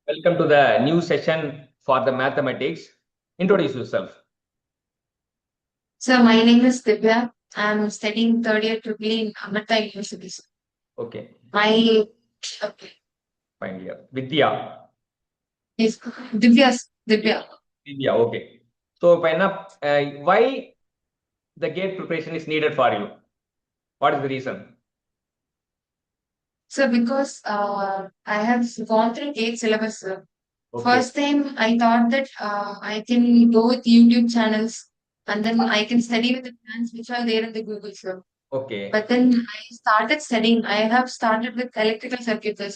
Welcome to the new session for the mathematics. Introduce yourself. So my name is Divya. I'm studying third year triple E in Amartya University. Okay, My okay fine. Yeah. Vidya. is Divya. Vidya, okay. So, why the gate preparation is needed for you? What is the reason? So because I have gone through GATE syllabus. Okay, First time I thought that I can go with YouTube channels and then I can study with the plans which are there in the Google. Sir. okay, But then I started studying. I have started with electrical circuits. The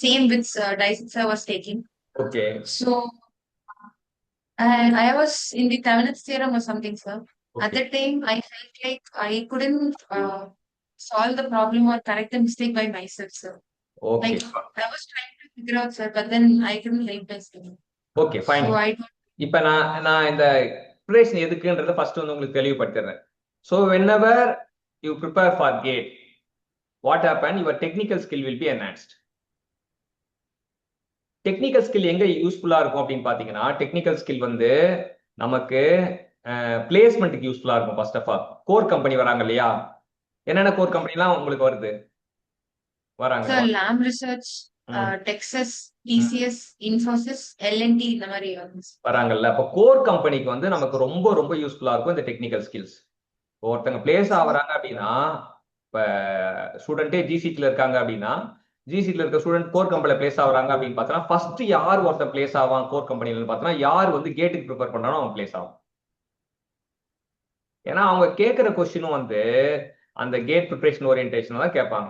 same with Dyson sir was taking. okay, So and I was in the Thevenin's theorem or something, sir. At okay, that time, I felt like I couldn't solve the problem or correct the mistake by myself, sir. okay, Like I was trying to figure out, sir, but then I couldn't help myself. okay, fine. So I thought, இப்ப நான் இந்த preparation எதுக்குன்றத first வந்து உங்களுக்கு தெளிவுபடுத்திடுறேன். So, whenever you prepare for gate, what happen? Your technical skill will be enhanced. Technical skill எங்க யூஸ்ஃபுல்லா இருக்கும் அப்படின்னு பாத்தீங்கன்னா, டெக்னிக்கல் ஸ்கில் வந்து நமக்கு பிளேஸ்மெண்ட்டுக்கு யூஸ்ஃபுல்லா இருக்கும். First of all core company வராங்க இல்லையா? என்னென்ன கோர் கம்பெனிலாம் உங்களுக்கு வருது வராங்க? sir, Lam Research, ம், Texas, ம். TCS, Infosys, L&T இந்த மாதிரி வந்து. வராங்கல்ல. அப்ப கோர் கம்பெனிக்கு வந்து நமக்கு ரொம்ப ரொம்ப யூஸ்ஃபுல்லா இருக்கும் இந்த டெக்னிக்கல் ஸ்கில்ஸ். ஒருத்தங்க பிளேஸ் ஆகுறாங்க அப்படின்னா, இப்ப ஸ்டூடெண்டே ஜிசிடில இருக்காங்க அப்படின்னா, ஜிசிடில இருக்க ஸ்டூடெண்ட் கோர் கம்பெனில பிளேஸ் ஆகுறாங்க அப்படின்னு பார்த்தோம்னா, ஃபர்ஸ்ட் யார் ஒருத்தன் பிளேஸ் ஆவான் கோர் கம்பெனில பார்த்தோம்னா, யார் வந்து கேட்டுக்கு ப்ரிப்பேர் பண்றானோ அவன் பிளேஸ் ஆகும். ஏன்னா அவங்க கேட்கிற கொஸ்டினும் வந்து அந்த கேட் ப்ரிப்பரேஷன் ஓரியன்டேஷன் தான் கேட்பாங்க.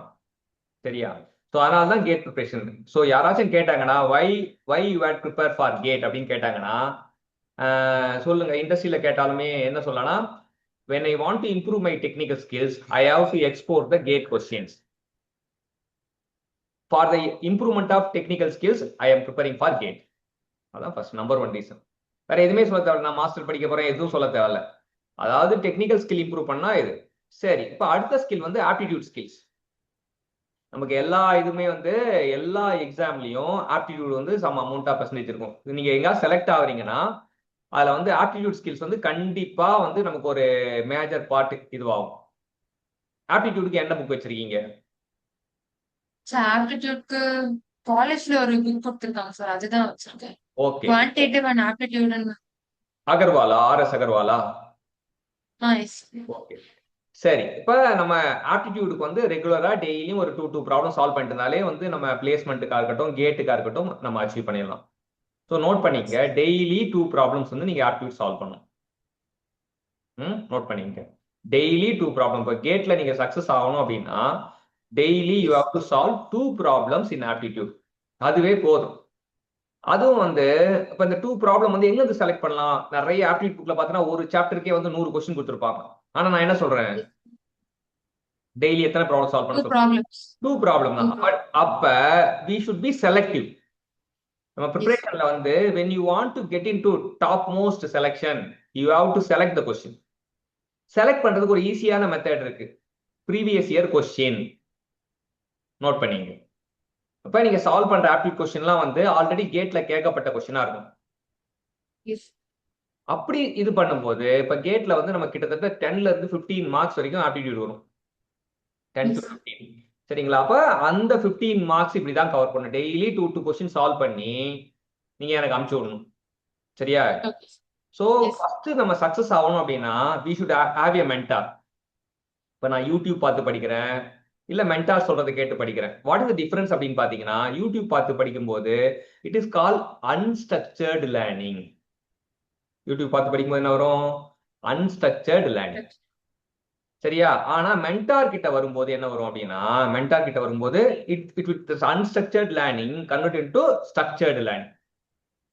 சரியா? ஸோ அதனால தான் கேட் ப்ரிப்பரேஷன். ஸோ யாராச்சும் கேட்டாங்கன்னா why you had prepare for GATE அப்படின்னு கேட்டாங்கன்னா சொல்லுங்க. இண்டஸ்ட்ரியில கேட்டாலுமே என்ன சொல்லலாம்? when I want to improve my technical skills, I have to export the gate questions. For the improvement of technical skills, I am preparing for gate. அதான் first number one reason. வேற எதுவுமே சொல்ல தேவை. நான் மாஸ்டர் படிக்க போறேன் எதுவும் சொல்ல தேவையில்ல. அதாவது டெக்னிக்கல் ஸ்கில் இம்ப்ரூவ் பண்ணா இது. சரி, இப்ப அடுத்த ஸ்கில் வந்து ஆப்டிடியூட் ஸ்கில்ஸ். நமக்கு எல்லா இதுவுமே வந்து எல்லா எக்ஸாம்லயும் ஆப்டிடியூட் வந்து சம் அமௌண்ட் ஆஃப் பெர்சன்டேஜ் இருக்கும். நீங்க எங்க செலக்ட் ஆகுறீங்கன்னா அதுல வந்து ஆப்டிடியூட் ஸ்கில்ஸ் வந்து கண்டிப்பா வந்து நமக்கு ஒரு மேஜர் பார்ட் இதுவாகும். ஆப்டிடியூடுக்கு என்ன புக் வச்சிருக்கீங்க? சார் ஆப்டிடியூட்க்கு காலேஜ்ல ஒரு புக் கொடுத்துருக்காங்க சார், அதுதான் வச்சிருக்கேன். Okay, quantitative and aptitude. அகர்வாலா, ஆர்எஸ் அகர்வாலா? எஸ். ஓகே, சரி. இப்ப நம்ம ஆப்டிடியூடுக்கு வந்து ரெகுலரா டெய்லியும் ஒரு டூ ப்ராப்ளம் சால்வ் பண்ணிட்டு இருந்தாலே வந்து நம்ம பிளேஸ்மெண்ட்டுக்கா இருக்கட்டும் கேட்டுக்கா இருக்கட்டும் நம்ம அச்சீவ் பண்ணிடலாம். ஸோ நோட் பண்ணிக்க, டெய்லி டூ ப்ராப்ளம்ஸ் வந்து நீங்க ஆப்டிடியூட் சால்வ் பண்ணணும். நோட் பண்ணிக்க, டெய்லி டூ ப்ராப்ளம். இப்போ கேட்ல நீங்க சக்சஸ் ஆகணும் அப்படின்னா daily you have to solve two problems in aptitude. அதுவே போதும். அதுவும் வந்து இப்ப இந்த டூ ப்ராப்ளம் வந்து எங்க இருந்து செலக்ட் பண்ணலாம்? நிறைய ஆப்டிடியூட் புக்ல பார்த்தீங்கன்னா ஒரு சாப்டருக்கே வந்து 100 கொஸ்டின் கொடுத்துருப்பாங்க. ஆனா நான் என்ன சொல்றேன், டெய்லி எத்தனை ப்ராப்ளம் சால்வ் பண்ண Two சொல்றேன்? problems. டூ ப்ராப்ளம் தான். Two but problems. அப்ப வி ஷுட் பி செலக்டிவ். நம்ம Yes. ப்ரிப்பரேஷன்ல வந்து when you want to get into top most selection, you have to select the question. Select பண்றதுக்கு ஒரு ஈஸியான மெத்தட் இருக்கு. ப்ரீவியஸ் இயர் கொஸ்டின் நோட் பண்ணீங்க. அப்ப நீங்க சால்வ் பண்ற ஆப்டிடியூட் கொஸ்டின்லாம் வந்து ஆல்ரெடி கேட்ல கேட்கப்பட்ட கொஸ்டினா இருக்கும். Yes. அப்படி இது பண்ணும்போது இப்ப கேட்ல வந்து நம்ம கிட்டத்தட்ட 10ல இருந்து 15 மார்க்ஸ் வரைக்கும் ஆப்டிடியூட் வரும். 10 to Yes. 15. சரிங்களா? அப்ப அந்த 15 மார்க்ஸ் இப்படிதான் கவர் பண்ணணும். டெய்லி டூ கொஸ்டின் சால்வ் பண்ணி நீங்க எனக்கு அனுப்பிச்சு விடணும். சரியா? Okay. So Yes. ஃபர்ஸ்ட் நம்ம சக்சஸ் ஆகணும் அப்படின்னா we should have a mentor. இப்ப நான் யூடியூப் பார்த்து படிக்கிறேன், இல்ல மென்டார் சொல்றதை கேட்டு படிக்கிறேன். வாட் இஸ் த டிஃபரன்ஸ் அப்படின்னு பாத்தீங்கன்னா, யூடியூப் பார்த்து படிக்கும்போது it is call unstructured learning. YouTube பார்த்து படிக்கும்போது என்ன வரும்? Unstructured learning. Okay. சரியா? ஆனா மென்டார் கிட்ட வரும்போது என்ன வரும் அப்படின்னா, மென்டார் கிட்ட வரும்போது it unstructured learning convert into structured learning.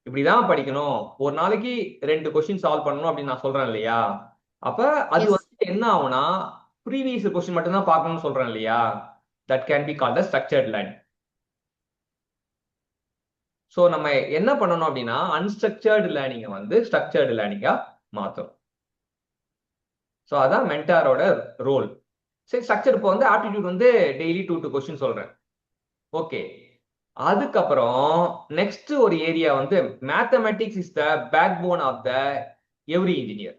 இப்படிதான் படிக்கணும், ஒரு நாளைக்கு 2 கொஸ்டின் சால்வ் பண்ணணும் அப்படின்னு நான் சொல்றேன் இல்லையா? அப்ப அது Yes. வந்து என்ன ஆகும்னா, ப்ரீவியஸ் கொஸ்டின் மட்டும் தான் பார்க்கணும்னு சொல்றேன் இல்லையா? That can be called structured learning. So நம்ம என்ன பண்ணணும் அப்படின்னா, அன்ஸ்ட்ரக்சர்டு லேர்னிங்கை வந்து ஸ்ட்ரக்சர்டு லேர்னிங்கா மாத்தணும். சோ அதான் மென்டாரோட ரோல். சரி, ஸ்ட்ரக்சர் இப்போ வந்து ஆப்டிடியூட் வந்து டெய்லி டூ கொஸ்டின் சொல்றேன். ஓகே, அதுக்கப்புறம் நெக்ஸ்ட் ஒரு ஏரியா வந்து mathematics is the backbone of the every engineer.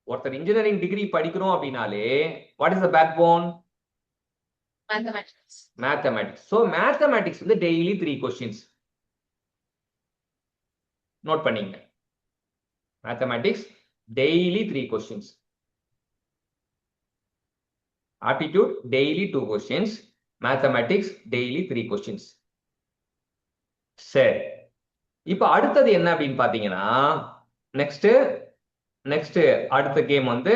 ஒருத்தர் இன்ஜினியரிங் டிகிரி படிக்கிறோம் அப்படின்னாலே what is the backbone? Mathematics. Mathematics. So mathematics வந்து டெய்லி 3 கொஸ்டின்ஸ் நோட் பண்ணீங்க. Mathematics daily 3 questions. Aptitude daily 2 questions. Mathematics daily 3 questions. சரி, இப்போ அடுத்தது என்ன அப்படின்னு பாத்தீங்கன்னா நெக்ஸ்ட் நெக்ஸ்ட் அடுத்த கேம் வந்து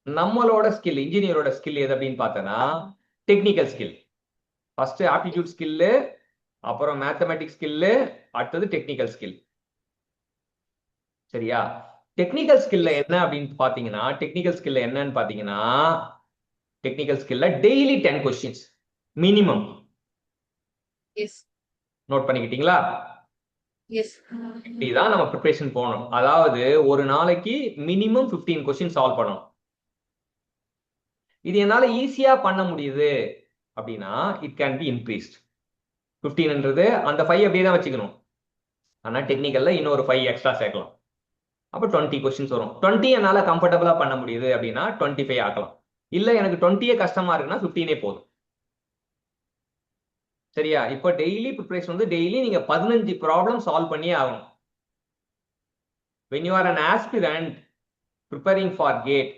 நம்மளோட ஸ்கில், இன்ஜினியரோட ஸ்கில் எது அப்படின்னு பார்த்தோன்னா technical skill. First aptitude skill, அப்புறம் மேத்தமெட்டிக்ஸ் ஸ்கில்லு, அடுத்தது டெக்னிக்கல் ஸ்கில். சரியா? டெக்னிக்கல் ஸ்கில்ல என்ன அப்படின்னு பாத்தீங்கன்னா டெக்னிக்கல் ஸ்கில்ல daily 10 questions minimum. Yes. Note பண்ணிக்கிட்டீங்களா? Yes. இப்படிதான் நம்ம ப்ரிப்பரேஷன் போகணும். அதாவது ஒரு நாளைக்கு மினிமம் 15 கொஸ்டின் சால்வ் பண்ணணும். இது என்னால ஈஸியா பண்ண முடியுது அப்படின்னா இட் கேன் பி இன்க்ரீஸ்ட். 15ன்றது அந்த 5 அப்படியே தான் வச்சுக்கணும். ஆனா டெக்னிக்கல்ல இன்னொரு 5 எக்ஸ்ட்ரா சேர்க்கலாம். அப்போ 20 கொஸ்டின்ஸ் வரும். 20 என்னால கம்ஃபர்டபுளா பண்ண முடியுது அப்படின்னா 25 ஆக்கலாம். இல்ல எனக்கு 20 கஷ்டமா இருக்குன்னா 15 போதும். சரியா? இப்போ டெய்லி ப்ரிப்பரேஷன் வந்து டெய்லி நீங்க 15 ப்ராப்ளம் சால்வ் பண்ணியே ஆகணும். when you are an aspirant preparing for GATE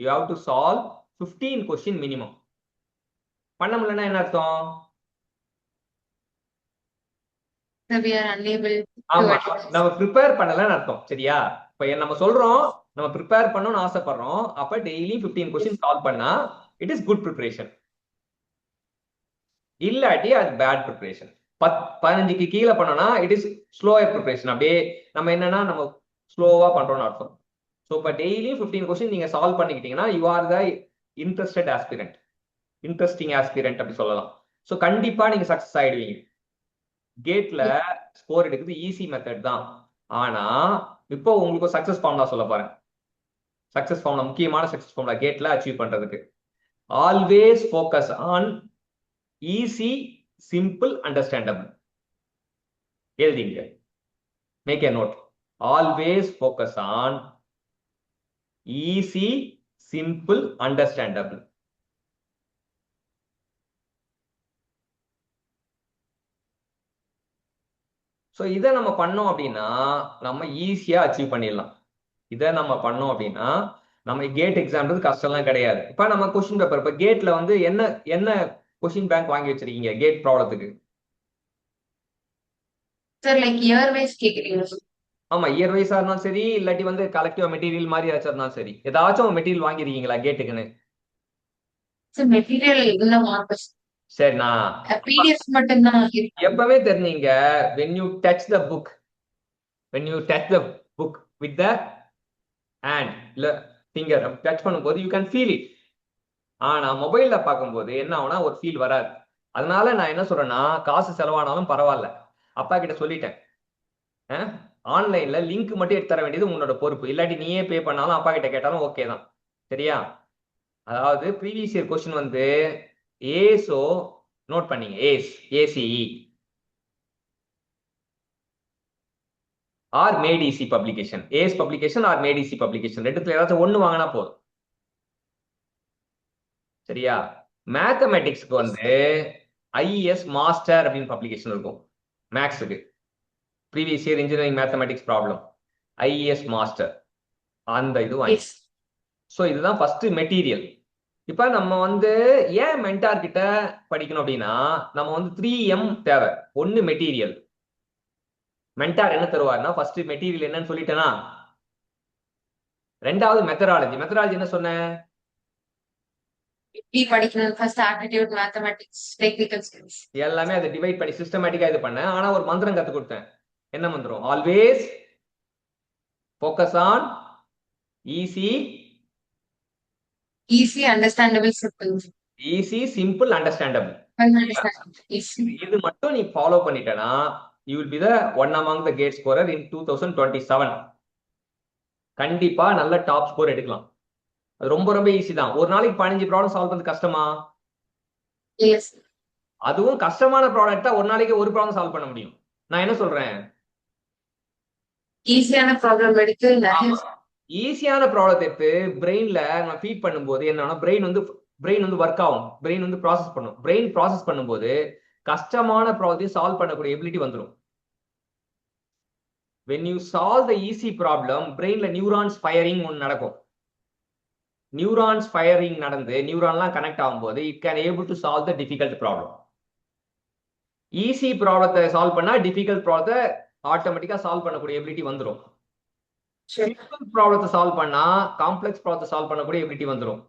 you have to solve 15 question minimum. பண்ண முடியலன்னா என்ன அர்த்தம்? We are unable to ஆமா, address. நம்ம ப்ரிப்பேர் பண்ணலன்னு அர்த்தம். சரியா? இப்ப நம்ம சொல்றோம் நம்ம ப்ரிப்பேர் பண்ணணும்னு ஆசைப்படுறோம், அப்ப டெய்லி 15 கொஸ்டின் சால்வ் பண்ணா இட் இஸ் குட் ப்ரிப்பரேஷன். இல்லாட்டி அது பேட் ப்ரிப்பரேஷன். 15க்கு கீழே பண்ணோம்னா இட் இஸ் ஸ்லோயர் ப்ரிப்பரேஷன். அப்படியே நம்ம என்னன்னா நம்ம ஸ்லோவா பண்றோம்னு அர்த்தம். ஸோ இப்போ டெய்லி 15 கொஸ்டின் நீங்க சால்வ் பண்ணிக்கிட்டீங்கன்னா you are the interested aspirant, interesting aspirant அப்படி சொல்லலாம். ஸோ கண்டிப்பா நீங்க சக்சஸ் ஆயிடுவீங்க. கேட்ல ஸ்கோர் எடுக்கிறது ஈஸி மெத்தட் தான். ஆனா இப்போ உங்களுக்கு சக்சஸ் ஃபார்முலா சொல்ல போறேன். சக்சஸ் ஃபார்முலா, முக்கியமான சக்சஸ் ஃபார்முலா கேட்ல அச்சீவ் பண்றதுக்கு. Always focus on easy, simple, understandable. எழுதிங்க, make a note. Always focus on easy, simple, understandable. So இதை நம்ம பண்ணோம் அப்படின்னா நம்ம ஈஸியா அச்சீவ் பண்ணிடலாம். இதை நம்ம பண்ணோம் அப்படின்னா நம்ம கேட் எக்ஸாம்ன்றது கஷ்டம்லாம் கிடையாது. இப்ப நம்ம கொஸ்டின் பேப்பர், இப்ப கேட்ல வந்து என்ன என்ன கொஸ்டின் பேங்க் வாங்கி வச்சிருக்கீங்க கேட் ப்ராப்ளத்துக்கு? சார் லைக் இயர் வைஸ் கேக்குறீங்க? ஆமா, இயர் வைஸா இருந்தாலும் சரி, இல்லாட்டி வந்து கலெக்டிவ் மெட்டீரியல் மாதிரி ஏதாச்சும் இருந்தாலும் சரி, ஏதாச்சும் மெட்டீரியல் வாங்கிருக்கீங்களா கேட்டுக்குன்னு? சார் மெட்டீரியல் இன்னும் வாங்க. சரி, நான் பிடிஎஃப் மட்டும் தான் எப்பவே தெரிஞ்சீங்க when you touch the book with the hand இல்ல ஃபிங்கர் டச் பண்ணும்போது you can feel it. ஆனா மொபைல்ல பார்க்கும்போது என்ன ஆகும்னா ஒரு ஃபீல் வராது. அதனால நான் என்ன சொல்றேன்னா காசு செலவானாலும் பரவாயில்ல, அப்பா கிட்ட சொல்லிட்டேன், ஆன்லைன்ல லிங்க் மட்டும் எடுத்து தர வேண்டியது உங்களோட பொறுப்பு. இல்லாட்டி நீயே பே பண்ணாலும் அப்பா கிட்ட கேட்டாலும் ஓகே தான். சரியா? அதாவது ப்ரீவியஸ் இயர் கொஸ்டின் வந்து ஏசோ நோட் பண்ணீங்க, ACE or Made Easy publication, ACE publication or Made Easy publication, ரெண்டுத்துல ஏதாச்சும் ஒண்ணு வாங்கினா போதும். சரியா? மேத்தமெட்டிக்ஸ்க்கு வந்து ஐஎஸ் மாஸ்டர் அப்படின்னு பப்ளிகேஷன் இருக்கும். மேக்ஸுக்கு previous year engineering mathematics problem is master, அந்த இது வாங்கி. ஸோ இதுதான் ஃபர்ஸ்ட் மெட்டீரியல். இப்ப நம்ம வந்து ஏன் மென்டார் கிட்ட படிக்கணும் அப்படின்னா நம்ம வந்து 3M தேவை. ஒன்னு மெட்டீரியல், மென்டார் என்ன தருவார்னா ஃபர்ஸ்ட் மெட்டீரியல் என்னன்னு சொல்லிட்டேனா, ரெண்டாவது மெத்தடாலஜி என்ன சொன்னேன்? எப்படி படிக்கணும், first aptitude, mathematics, technical skills எல்லாமே அதை டிவைட் பண்ணி சிஸ்டமேட்டிக்கா இது பண்ணேன். ஆனா ஒரு மந்திரம் கத்து கொடுத்தேன். என்ன மந்திரம்? Always focus on easy understandable, simple. Easy, simple, understandable. இது மட்டும் நீ ஃபாலோ பண்ணிட்டேனா you will be the one among the GATE scorer in 2027. கண்டிப்பா நல்ல டாப் ஸ்கோர் எடுக்கலாம். அது ரொம்ப ரொம்ப ஈஸி தான். ஒரு நாளைக்கு 15 ப்ராப்ளம் சால்வ் பண்ணது கஷ்டமா? எஸ். அதுவும் கஷ்டமான ப்ராடக்ட்டா ஒரு நாளைக்கு ஒரு ப்ராப்ளம் சால்வ் பண்ண முடியும். நான் என்ன சொல்றேன்? ஈஸியான ப்ராப்ளம் எடுத்து நிறைய ஈஸியான ப்ராப்ளத்தை எடுத்து பிரெயின்ல நம்ம ஃபீட் பண்ணும்போது என்னன்னா பிரெயின் வந்து ஒர்க் ஆகும், பிரெயின் வந்து ப்ராசஸ் பண்ணும். பிரெயின் ப்ராசஸ் பண்ணும்போது கஷ்டமான ப்ராப்ளத்தையும் சால்வ் பண்ணக்கூடிய எபிலிட்டி வந்துடும். when you solve the easy problem பிரெயின்ல நியூரான்ஸ் ஃபயரிங் ஒன்று நடக்கும். நியூரான்ஸ் ஃபயரிங் நடந்து நியூரான்லாம் கனெக்ட் ஆகும்போது it can able to solve the difficult problem. Easy ப்ராப்ளத்தை சால்வ் பண்ணா டிஃபிகல்ட் ப்ராப்ளத்தை ஆட்டோமேட்டிக்கா சால்வ் பண்ணக்கூடிய எபிலிட்டி வந்துடும். சிம்பிள் ப்ராப்ளத்தை சால்வ் பண்ணா காம்ப்ளெக்ஸ் ப்ராப்ளத்தை சால்வ் பண்ணக்கூடிய எபிலிட்டி வந்துடும்.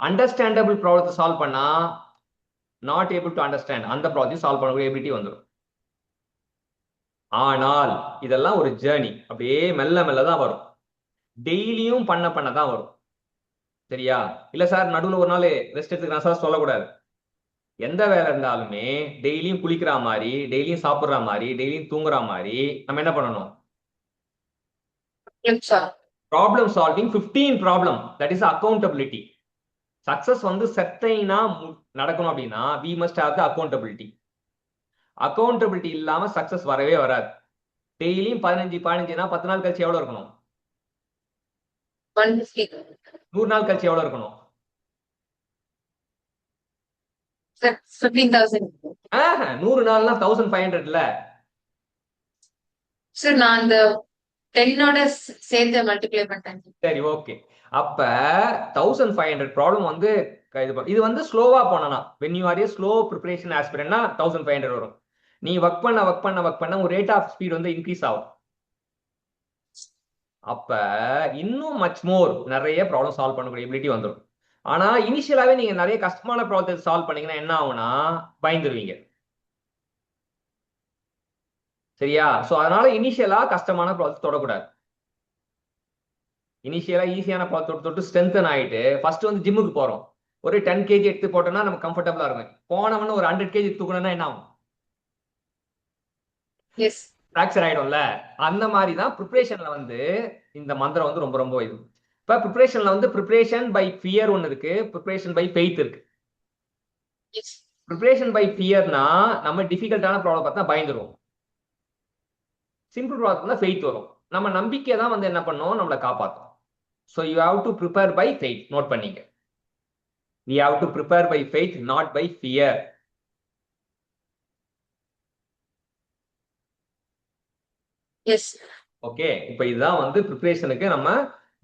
அண்டர்ஸ்டாண்டபிள் ப்ராப்ளத்தை சால்வ் பண்ணா நாட் ஏபிள் டு அண்டர்ஸ்டாண்ட் அந்த ப்ராப்ளத்தையும் சால்வ் பண்ணக்கூடிய எபிலிட்டி வந்துடும். ஆனால் இதெல்லாம் ஒரு ஜேர்னி, அப்படியே மெல்ல மெல்ல தான் வரும். டெய்லியும் பண்ண தான் வரும். சரியா? இல்ல சார் நடுவில் ஒரு நாள் ரெஸ்ட் எடுத்துக்கிறேன் சார் சொல்லக்கூடாது. எந்த வேலை இருந்தாலுமே டெய்லியும் குளிக்கிற மாதிரி, டெய்லியும் சாப்பிடுற மாதிரி, டெய்லியும் தூங்குற மாதிரி நம்ம என்ன பண்ணணும்? Problem solving 15 problem, that is accountability. Success வந்து செத்தைனா நடக்கணும் அப்படின்னா we must have the accountability. Accountability இல்லாம சக்சஸ் வரவே வராது. டெய்லியும் 15 10 நாள் கழிச்சு எவ்வளவு இருக்கணும்? 100 நாள் கழிச்சு எவ்வளவு இருக்கணும்? 100 நாள்னா 1500 இல்ல சார். நான் அந்த 10ஓட சேர்த்து மல்டிப்ளை பண்ணிட்டேன். சரி, ஓகே. அப்ப 1500 ப்ராப்ளம் வந்து இது வந்து ஸ்லோவா போனா when you are a slow preparation aspirant 1500 வரும். நீ ஒர்க் பண்ண ஒரு ரேட் ஆஃப் ஸ்பீட் வந்து இன்க்ரீஸ் ஆகும். அப்ப இன்னும் மச் மோர் நிறைய ப்ராப்ளம் சால்வ் பண்ணக்கூடிய எபிலிட்டி வந்துடும். ஆனா இனிஷியலாவே நீங்க நிறைய கஷ்டமான ப்ராப்ளத்தை சால்வ் பண்ணீங்கன்னா என்ன ஆகும்னா பயந்துருவீங்க. சரியா? சோ அதனால இனிஷியலா கஷ்டமான ப்ராப்ளத்தை தொடக்கூடாது. இனிஷியலா ஈஸியான ப்ராப்ளத்தை தொட்டு ஸ்ட்ரென்தன் ஆயிட்டு ஃபர்ஸ்ட் வந்து ஜிம்முக்கு போறோம். ஒரு 10 kg எடுத்து போட்டோம்னா நம்ம கம்ஃபர்டபுளா இருக்கும். போனவன ஒரு 100 kg தூக்கணும்னா என்ன ஆகும்? ஃபிராக்சர் ஆயிடும்ல. அந்த மாதிரி தான் ப்ரிப்பரேஷன்ல வந்து இந்த மந்திரம் வந்து ரொம்ப ரொம்ப இது. இப்ப ப்ரிப்பரேஷன்ல வந்து ப்ரிப்பரேஷன் பை ஃபியர் ஒன்னு இருக்கு, ப்ரிப்பரேஷன் பை ஃபெய்த் இருக்கு. ப்ரிப்பரேஷன் பை ஃபியர்னா நம்ம டிஃபிகல்ட்டான ப்ராப்ளம் பார்த்தா பயந்துருவோம். சிம்பிள் ப்ராப்ளம் தான் ஃபெய்த் வரும். நம்ம நம்பிக்கை தான் வந்து என்ன பண்ணும், நம்மளை காப்பாற்றும். So you have to prepare by faith. Note பண்ணீங்க, we have to prepare by faith not by fear. Yes. Okay, இப்போ இதுதான் வந்து ப்ரிப்பரேஷனுக்கு நம்ம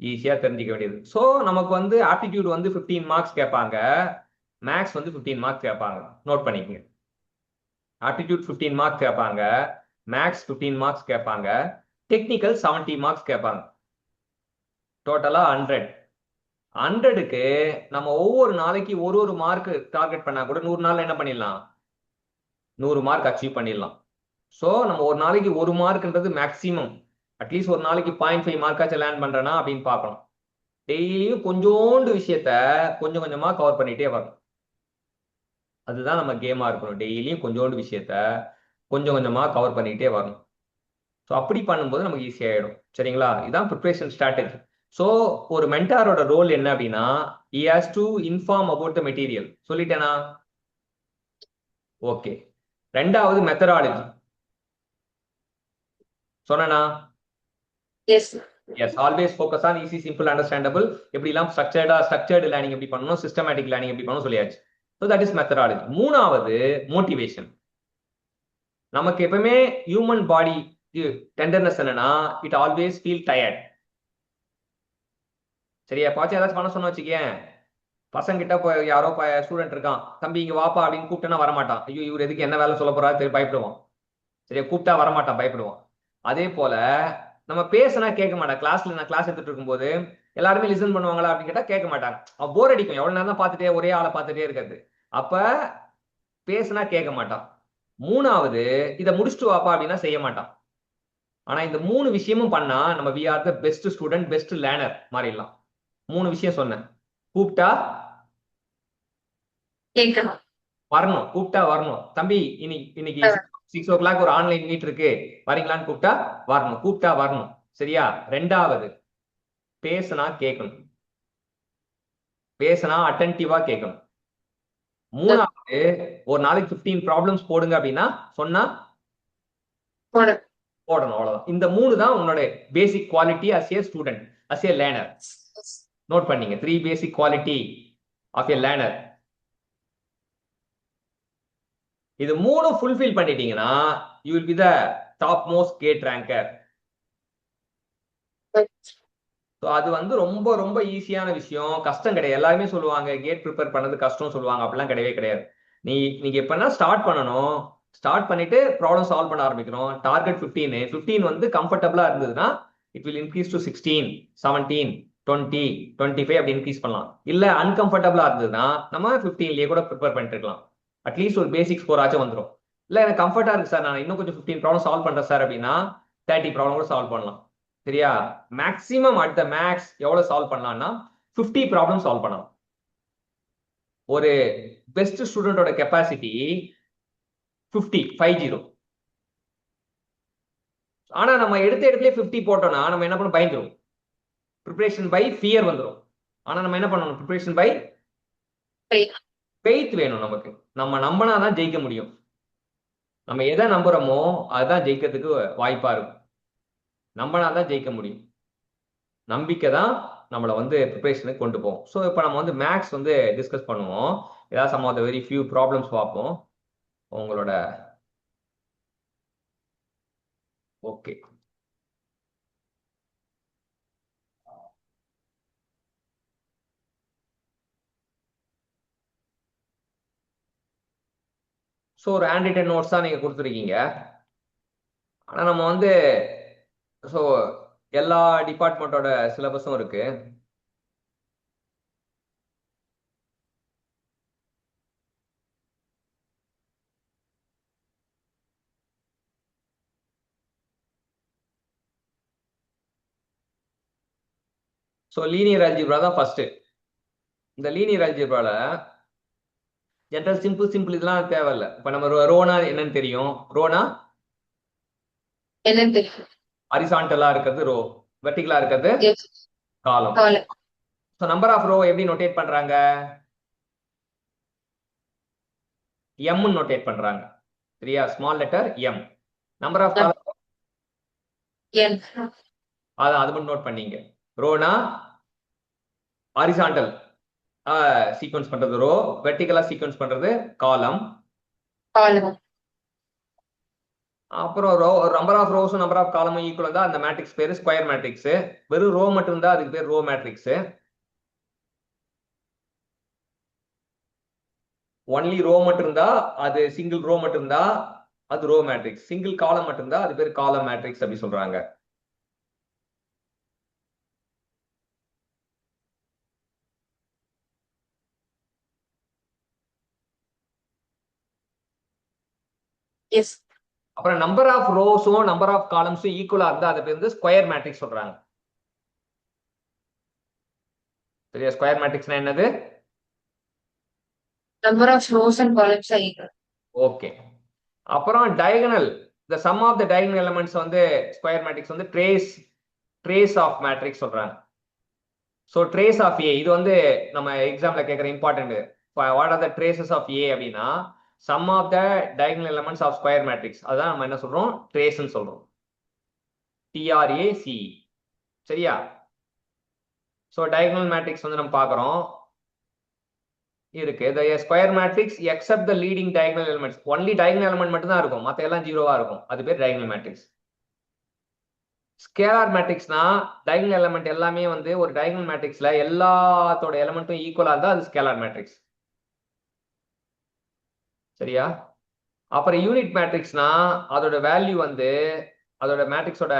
ஈஸியா தெரிஞ்சுக்க வேண்டியது. ஸோ நமக்கு வந்து ஆப்டிடியூட் வந்து 15 மார்க்ஸ் கேட்பாங்க, மேக்ஸ் வந்து 15 மார்க்ஸ் கேட்பாங்க. நோட் பண்ணிக்கங்க. ஆப்டிடியூட் 15 மார்க்ஸ் கேட்பாங்க, மேக்ஸ் 15 மார்க்ஸ் கேட்பாங்க, டெக்னிக்கல் 70 மார்க்ஸ் கேட்பாங்க. டோட்டலா 100. 100க்கு நம்ம ஒவ்வொரு நாளைக்கு ஒரு மார்க் டார்கெட் பண்ணா கூட 100 நாள் என்ன பண்ணிடலாம்? 100 மார்க் அச்சீவ் பண்ணிடலாம். ஸோ நம்ம ஒரு நாளைக்கு 1 மார்க்ன்றது மேக்சிமம். அட்லீஸ்ட் ஒரு நாளைக்கு 0.5 மார்க்காச்சும் லேர்ன் பண்றேன்னா அப்படின்னு பார்க்கணும். டெய்லியும் கொஞ்சோண்டு விஷயத்த கொஞ்சம் கொஞ்சமா கவர் பண்ணிட்டே வரணும். அதுதான் நம்ம கேமா இருக்கணும். டெய்லியும் கொஞ்சோண்டு விஷயத்த கொஞ்சம் கொஞ்சமா கவர் பண்ணிட்டே வரணும். ஸோ அப்படி பண்ணும்போது நமக்கு ஈஸியாயிடும். சரிங்களா? இதுதான் ப்ரிப்பரேஷன் ஸ்ட்ராட்டஜி. ஸோ ஒரு மென்டாரோட ரோல் என்ன அப்படின்னா he has to inform about the material. சொல்லிட்டேனா? ஓகே. ரெண்டாவது மெத்தடாலஜி சொன்னா? Yes. Yes. Always focus on easy, simple, understandable. எப்படிலாம் ஸ்ட்ரக்சர்டு லேர்னிங் எப்படி பண்ணணும், சிஸ்டமேட்டிக் லேர்னிங் எப்படி பண்ணணும் சொல்லியாச்சு. So that is methodology. மூணாவது மோட்டிவேஷன். நமக்கு எப்பவுமே ஹியூமன் பாடி டெண்டர்னஸ் என்னன்னா இட் ஆல்வேஸ் ஃபீல் டயர்ட். சரியா? பாச்சு ஏதாச்சும் பண்ண சொன்ன வச்சுக்கேன், பசங்க கிட்ட யாரோ ஸ்டூடெண்ட் இருக்கான், தம்பி இங்க வாப்பா அப்படின்னு கூப்பிட்டேன்னா வரமாட்டான். ஐயோ இவர் எதுக்கு என்ன வேலை சொல்ல போறாரு தெரியும் பயப்படுவான். சரியா? கூப்பிட்டா வரமாட்டான், பயப்படுவான். அதே போல நம்ம பேசினா கேட்க மாட்டான். கிளாஸ்ல நான் கிளாஸ் எடுத்துட்டு இருக்கும்போது எல்லாருமே லிசன் பண்ணுவாங்களா அப்படின்னு கேட்டா கேட்க மாட்டாங்க. போர் அடிக்கும், எவ்வளவு நேரம் தான் பார்த்துட்டே ஒரே ஆளை பார்த்துட்டே இருக்கிறது. அப்ப பேசினா கேட்க மாட்டான். மூணாவது இதை முடிச்சுட்டு வாப்பா அப்படின்னா செய்ய மாட்டான். ஆனா இந்த 3 விஷயமும் பண்ணா நம்ம we are the best student, best learner மாறிடலாம். 3 விஷயம் சொன்னேன். கூப்பிட்டா வரணும், கூப்பிட்டா வரணும். தம்பி இன்னைக்கு 6 o'clock ஒரு ஆன்லைன் மீட் இருக்கு வரீங்களான்னு கூப்பிட்டா வரணும், கூப்பிட்டா வரணும். சரியா? ரெண்டாவது பேசினா கேட்கணும், பேசினா அட்டென்டிவா கேட்கணும். மூணாவது ஒரு நாளைக்கு 15 ப்ராப்ளம்ஸ் போடுங்க அப்படின்னா சொன்னா போடணும், அவ்வளவுதான். இந்த 3 தான் உன்னோட basic quality as a student, as a learner. Note பண்ணீங்க, 3 basic quality of a learner. இது 3 ஃபுல்ஃபில் பண்ணிட்டீங்கன்னா you will be the top most GATE ranker. அது வந்து ரொம்ப ரொம்ப ஈஸியான விஷயம், கஷ்டம் கிடையாது. எல்லாருமே சொல்லுவாங்க கேட் ப்ரிப்பேர் பண்ணது கஷ்டம் சொல்லுவாங்க, அப்படிலாம் கிடையவே கிடையாது. நீங்க எப்பன்னா ஸ்டார்ட் பண்ணணும், ஸ்டார்ட் பண்ணிட்டு ப்ராப்ளம் சால்வ் பண்ண ஆரம்பிக்கணும். டார்கெட் 15 வந்து கம்ஃபர்டபுளா இருந்ததுன்னா இட் வில் இன்க்ரீஸ் டு 16, 17, 20, 25 அப்படி இன்க்ரீஸ் பண்ணலாம். இல்ல அன்கம்ஃபர்டபுளா இருந்ததுன்னா நம்ம 15லயே கூட ப்ரிப்பேர் பண்ணிட்டு இருக்கலாம். அட்லீஸ்ட் ஒரு பேசிக் ஸ்கோர் ஆச்சும் வந்துடும். இல்ல எனக்கு கம்ஃபர்டா இருக்கு சார், நான் இன்னும் கொஞ்சம் 15 ப்ராப்ளம் சால்வ் பண்றேன் சார் அப்படின்னா 30 ப்ராப்ளம் கூட சால்வ் பண்ணலாம். சரியா? மேக்ஸிமம் அட் த மேக்ஸ் எவ்வளவு சால்வ் பண்ணலாம்னா 50 ப்ராப்ளம் சால்வ் பண்ணலாம். ஒரு பெஸ்ட் ஸ்டூடெண்டோட கெப்பாசிட்டி 50. ஆனா நம்ம எடுத்த இடத்துல 50 போட்டோம்னா நம்ம என்ன பண்ண பயந்துரும். ப்ரிப்பரேஷன் பை ஃபியர் வந்துடும். ஆனா நம்ம என்ன பண்ணணும், ப்ரிப்பரேஷன் பை ஃபெய்த் வேணும் நமக்கு. நம்ம நம்பினாதான் ஜெயிக்க முடியும். நம்ம எதை நம்புறோமோ அதுதான் ஜெயிக்கிறதுக்கு வாய்ப்பா இருக்கும். நம்பினாதான் ஜெயிக்க முடியும். நம்பிக்கை தான் நம்மளை வந்து ப்ரிப்பரேஷனுக்கு கொண்டு போகும். ஸோ இப்போ நம்ம வந்து மேக்ஸ் வந்து டிஸ்கஸ் பண்ணுவோம். ஏதாவது some of the very few problems பார்ப்போம். உங்களோட ஓகே, ஸோ ஒரு ஹேண்ட் ரிட்டன் நோட்ஸ் தான் நீங்க கொடுத்துருக்கீங்க. ஆனா நம்ம வந்து ஸோ எல்லா டிபார்ட்மெண்ட்டோட சிலபஸும் இருக்கு. ஸோ லீனியர் அல்ஜிப்ரா தான் ஃபர்ஸ்ட். இந்த லீனியர் அல்ஜிப்ரால ஜென்ரல் சிம்பிள் இதெல்லாம் தேவையில்லை. இப்ப நம்ம ரோனா என்னன்னு தெரியும். ரோனா ஹரிசாண்டலா இருக்கிறது ரோ, வெர்டிகலா இருக்கிறது காலம். ஸோ நம்பர் ஆஃப் ரோ எப்படி நோட்டேட் பண்றாங்க? எம் நோட்டேட் பண்றாங்க. சரியா? Small letter M. Number of column அது மட்டும் நோட் பண்ணீங்க. ரோனா ஹாரிசான்டல் சீக்வன்ஸ் பண்றது ரோ, வெர்டிகலா சீக்வன்ஸ் பண்றது காலம். அப்புறம் ரோ நம்பர் ஆஃப் ரோஸும் நம்பர் ஆஃப் காலமும் ஈக்குவல் தான் அந்த மேட்ரிக்ஸ் பேரு ஸ்கொயர் மேட்ரிக்ஸ். வெறும் ரோ மட்டும் இருந்தா அதுக்கு பேர் ரோ மேட்ரிக்ஸ். ஒன்லி ரோ மட்டும் இருந்தா அது சிங்கிள் ரோ மட்டும் இருந்தா அது ரோ மேட்ரிக்ஸ். சிங்கிள் காலம் மட்டும் இருந்தா அது பேர் காலம் மேட்ரிக்ஸ் அப்படி சொல்றாங்க. அப்புறம் நம்பர் ஆஃப் ரோஸும் நம்பர் ஆஃப் காலம்ஸும் ஈக்குவலா இருந்தா அது பேர் வந்து ஸ்கொயர் மேட்ரிக்ஸ் சொல்றாங்க. சரியா? ஸ்கொயர் மேட்ரிக்ஸ்னா என்னது? Number of rows and columns are equal. Okay. அப்புறம் diagonal, the sum of the diagonal elements வந்து ஸ்கொயர் மேட்ரிக்ஸ் வந்து ட்ரேஸ் ஆஃப் மேட்ரிக்ஸ் சொல்றாங்க. ஸோ ட்ரேஸ் ஆஃப் ஏ இது வந்து நம்ம எக்ஸாம்ல கேட்குற important. What are the traces of A அப்படின்னா sum of the diagonal elements of square matrix. அதான் நம்ம என்ன சொல்றோம், ட்ரேஸ்ன்னு சொல்றோம். TRACE. சரியா? ஸோ டயகனல் மேட்ரிக்ஸ் வந்து நம்ம பார்க்குறோம் இருக்கு. the square matrix except the leading diagonal elements. Only diagonal element மட்டும் தான் இருக்கும், மற்ற எல்லாம் ஜீரோவா இருக்கும். அது பேர் diagonal மேட்ரிக்ஸ். ஸ்கேலார் மேட்ரிக்ஸ்னா diagonal element எல்லாமே வந்து ஒரு diagonal மேட்ரிக்ஸ்ல எல்லாத்தோட எலமெண்ட்டும் ஈக்குவலா இருந்தா அது ஸ்கேலார் மேட்ரிக்ஸ். சரியா? அப்புறம் யூனிட் மேட்ரிக்ஸ்னா அதோட வேல்யூ வந்து அதோட மேட்ரிக்ஸோட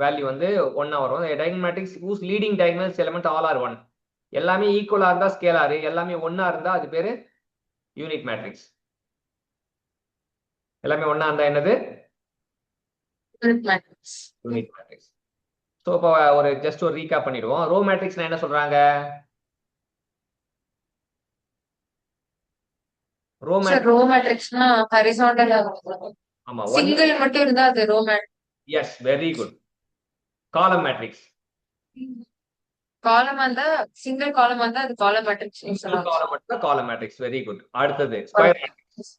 வேல்யூ வந்து ஒன்னா வரும். diagonal matrix whose leading diagonal element all are 1. எல்லாமே ஈக்குவலா இருந்தா ஸ்கேலார், எல்லாமே ஒன்னா இருந்தா அது பேரு யூனிட் மேட்ரிக்ஸ். எல்லாமே ஒன்னா இருந்தா என்னது? Unit matrix. ஸோ இப்போ ஒரு ஜஸ்ட் ஒரு ரீகேப் பண்ணிடுவோம். ரோ மேட்ரிக்ஸ்னா என்ன சொல்றாங்க? ரோ மேட்ரிக்ஸ்னா ஹரிசாண்டலா இருக்கும். ஆமா, சிங்கிள் மட்டும் இருந்தா அது row matrix. Yes, very good. Column matrix column வந்தா சிங்கிள் காலம் வந்தா அது காலம் மேட்ரிக்ஸ் சிங்கிள் சொல்லலாம். காலம் மட்டும் காலம் மேட்ரிக்ஸ். Very good. அடுத்தது ஸ்கொயர் மேட்ரிக்ஸ்.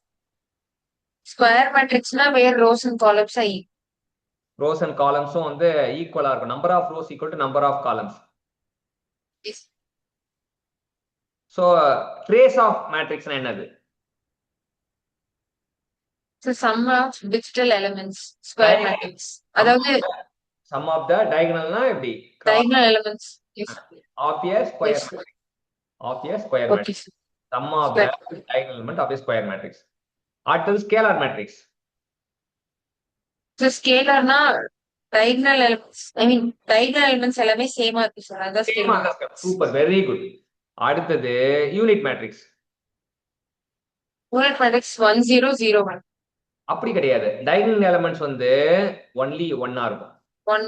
ஸ்கொயர் மேட்ரிக்ஸ்னா where rows and columns I rows and காலம்ஸும் வந்து ஈக்குவலா இருக்கும். Number of rows equal to number of columns. So trace of மேட்ரிக்ஸ்னா என்னது? Sum of digital elements square matrix. அதாவது sum of the டயகனல்னா எப்படி? diagonal elements. Of a square Yes. Matrix. Of a square Okay. Matrix. Sum of the diagonal element of a square matrix. அடுத்தது scalar matrix. So scalarனா diagonal elements. I mean diagonal elements எல்லாமே சேமா இருக்கு sir. அதான் scalar. Super, very good. அடுத்தது unit matrix. Unit matrix 1 0 0 1. அப்படி கிடையாது. Diagonal elements வந்து only ஒன்னா இருக்கும். 1.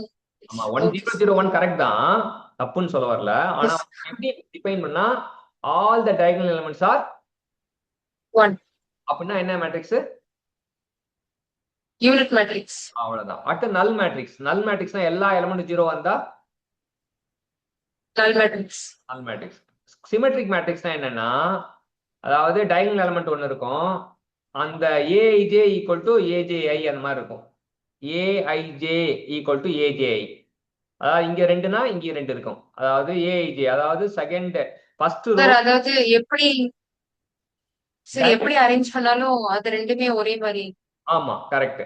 ஆமா, 1 0 0 1 கரெக்ட் தான், தப்புன்னு சொல்ல வரல. ஆனா எப்படி டிஃபைன் பண்ணா all the diagonal elements are 1. அப்படின்னா என்ன மேட்ரிக்ஸ்? Unit matrix. அவ்வளவுதான். அடுத்து நல் மேட்ரிக்ஸ். நல் மேட்ரிக்ஸ்னா எல்லா எலிமெண்ட் ஜீரோ வந்தா நல் மேட்ரிக்ஸ். நல் மேட்ரிக்ஸ். சிமெட்ரிக் மேட்ரிக்ஸ்னா என்னன்னா, அதாவது டயகனல் எலிமெண்ட் ஒன்னு இருக்கும், அந்த ஏஐஜே ஈக்குவல் டு ஏஜேஐ அந்த மாதிரி இருக்கும். AIJ equal to ஏஜேஐ. அதாவது இங்க ரெண்டுனா இங்க ரெண்டு இருக்கும். அதாவது ஏஐஜே அதாவது செகண்ட் ஃபர்ஸ்ட் ரோ. சார் அதாவது எப்படி சரி எப்படி அரேஞ்ச் பண்ணாலும் அது ரெண்டுமே ஒரே மாதிரி. ஆமா கரெக்ட்.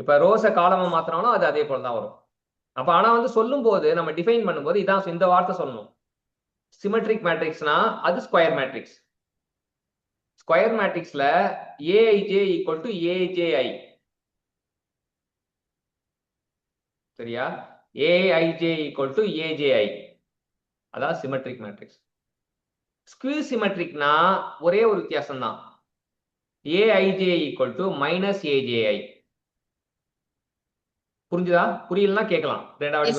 இப்ப ரோஸ காலமா மாத்தினாலும் அது அதே போல தான் வரும். அப்ப ஆனா வந்து சொல்லும் போது நம்ம டிஃபைன் பண்ணும்போது இதான் இந்த வார்த்தை சொல்லணும். சிமெட்ரிக் மேட்ரிக்ஸ்னா அது ஸ்கொயர் மேட்ரிக்ஸ். ஸ்கொயர் மேட்ரிக்ஸ்ல ஏஐஜே ஈக்குவல் டு ஏஜேஐ. சரியா? A I J equal to A J I. அதான் சிமெட்ரிக் மேட்ரிக்ஸ். ஸ்கியூ சிமெட்ரிக்னா ஒரே ஒரு வித்தியாசம் தான். A I J equal to minus A J I. புரிஞ்சுதா? புரியலன்னா கேட்கலாம். ரெண்டாவது